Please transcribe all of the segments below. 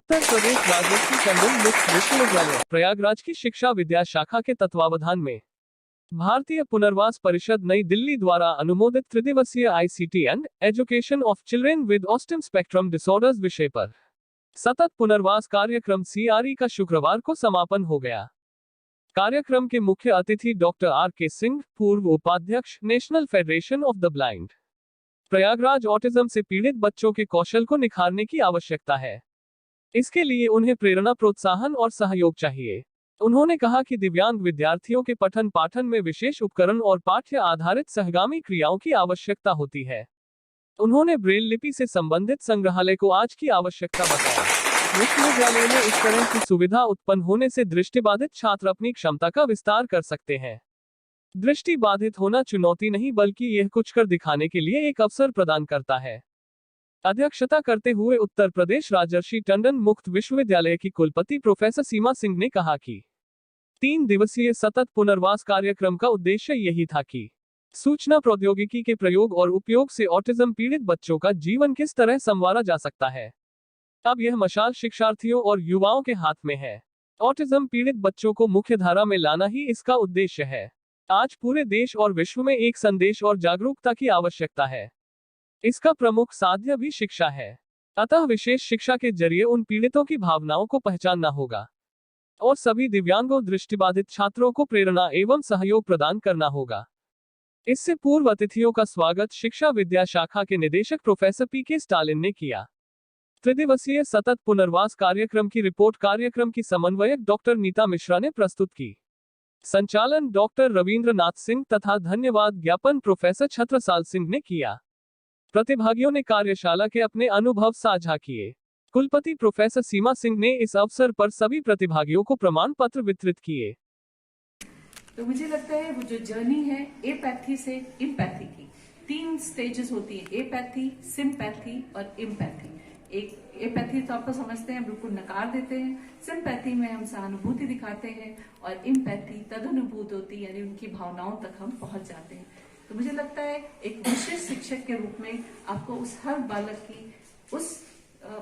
उत्तर प्रदेश राजर्षि टंडन मुक्त विश्वविद्यालय प्रयागराज की शिक्षा विद्या शाखा के तत्वावधान में भारतीय पुनर्वास परिषद नई दिल्ली द्वारा अनुमोदित त्रिदिवसीय ICT and education of children with autism spectrum disorders विषय पर सतत पुनर्वास कार्यक्रम सीआरई का शुक्रवार को समापन हो गया। कार्यक्रम के मुख्य अतिथि डॉक्टर आर.के. सिंह, पूर्व उपाध्यक्ष, national federation of the blind. Prayagraj autism से पीड़ित बच्चों के कौशल को निखारने की आवश्यकता है। इसके लिए उन्हें प्रेरणा, प्रोत्साहन और सहयोग चाहिए। उन्होंने कहा कि दिव्यांग विद्यार्थियों के पठन पाठन में विशेष उपकरण और पाठ्य आधारित सहगामी क्रियाओं की आवश्यकता होती है। उन्होंने ब्रेल लिपि से संबंधित संग्रहालय को आज की आवश्यकता बताया। विश्वविद्यालय में इस तरह की सुविधा उत्पन्न होने से दृष्टिबाधित छात्र अपनी क्षमता का विस्तार कर सकते हैं। दृष्टि बाधित होना चुनौती नहीं, बल्कि यह कुछ कर दिखाने के लिए एक अवसर प्रदान करता है। अध्यक्षता करते हुए उत्तर प्रदेश राजर्षि टंडन मुक्त विश्वविद्यालय की कुलपति प्रोफेसर सीमा सिंह ने कहा कि 3 दिवसीय सतत पुनर्वास कार्यक्रम का उद्देश्य यही था कि सूचना प्रौद्योगिकी के प्रयोग और उपयोग से ऑटिज्म पीड़ित बच्चों का जीवन किस तरह संवारा जा सकता है। अब यह मशाल शिक्षार्थियों और युवाओं के हाथ में है। ऑटिज्म पीड़ित बच्चों को मुख्यधारा में लाना ही इसका उद्देश्य है। आज पूरे देश और विश्व में एक संदेश और जागरूकता की आवश्यकता है। इसका प्रमुख साध्य भी शिक्षा है। अतः विशेष शिक्षा के जरिए उन पीड़ितों की भावनाओं को पहचानना होगा और सभी दिव्यांगों, दृष्टिबाधित छात्रों को प्रेरणा एवं सहयोग प्रदान करना होगा। इससे पूर्व अतिथियों का स्वागत शिक्षा विद्या शाखा के निदेशक प्रोफेसर पी.के. स्टालिन ने किया। त्रिदिवसीय सतत पुनर्वास कार्यक्रम की रिपोर्ट कार्यक्रम की समन्वयक डॉक्टर नीता मिश्रा ने प्रस्तुत की। संचालन डॉक्टर रविंद्र नाथ सिंह तथा धन्यवाद ज्ञापन प्रोफेसर छत्रसाल सिंह ने किया। प्रतिभागियों ने कार्यशाला के अपने अनुभव साझा किए। कुलपति प्रोफेसर सीमा सिंह ने इस अवसर पर सभी प्रतिभागियों को प्रमाण पत्र वितरित किए। तो मुझे लगता है वो जो जर्नी है एपैथी से इम्पैथी की, 3 स्टेजेस होती है, एपैथी, सिम्पैथी और इम्पैथी। एक एपैथी तो आपको समझते हैं, बिल्कुल नकार देते हैं। सिम्पैथी में हम सहानुभूति दिखाते हैं और इम्पैथी तदनुभूत होती, यानी उनकी भावनाओं तक हम पहुंच जाते हैं। तो मुझे लगता है एक विशिष्ट शिक्षक के रूप में आपको उस हर बालक की उस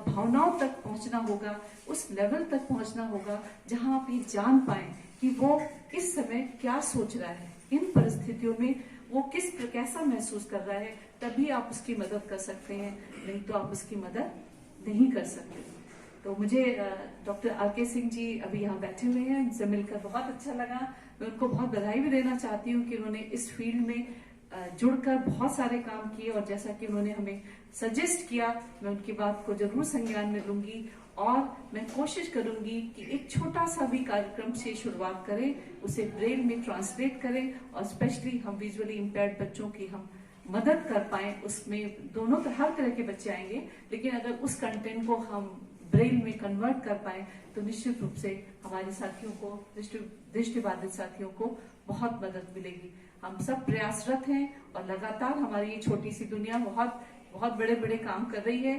भावनाओं तक पहुंचना होगा, उस लेवल तक पहुंचना होगा जहां आप ये जान पाए कि वो किस समय क्या सोच रहा है, इन परिस्थितियों में वो कैसा महसूस कर रहा है, तभी आप उसकी मदद कर सकते हैं, नहीं तो आप उसकी मदद नहीं कर सकते। तो मुझे डॉक्टर आर.के. सिंह जी अभी यहाँ बैठे हुए हैं, उनसे मिलकर बहुत अच्छा लगा। मैं उनको बहुत बधाई भी देना चाहती हूँ कि उन्होंने इस फील्ड में जुड़कर बहुत सारे काम किए और जैसा कि उन्होंने हमें सजेस्ट किया, मैं उनकी बात को जरूर संज्ञान में लूंगी और मैं कोशिश करूंगी कि एक छोटा सा भी कार्यक्रम से शुरुआत करें, उसे ब्रेल में ट्रांसलेट करें और स्पेशली हम विजुअली इम्पेयर्ड बच्चों की हम मदद कर पाए। उसमें दोनों हर तरह के बच्चे आएंगे, लेकिन अगर उस कंटेंट को हम ब्रेल में कन्वर्ट कर पाए तो निश्चित रूप से हमारे साथियों को, दृष्टिबाधित साथियों को बहुत मदद मिलेगी। हम सब प्रयासरत हैं और लगातार हमारी ये छोटी सी दुनिया बहुत बहुत बड़े बड़े काम कर रही है।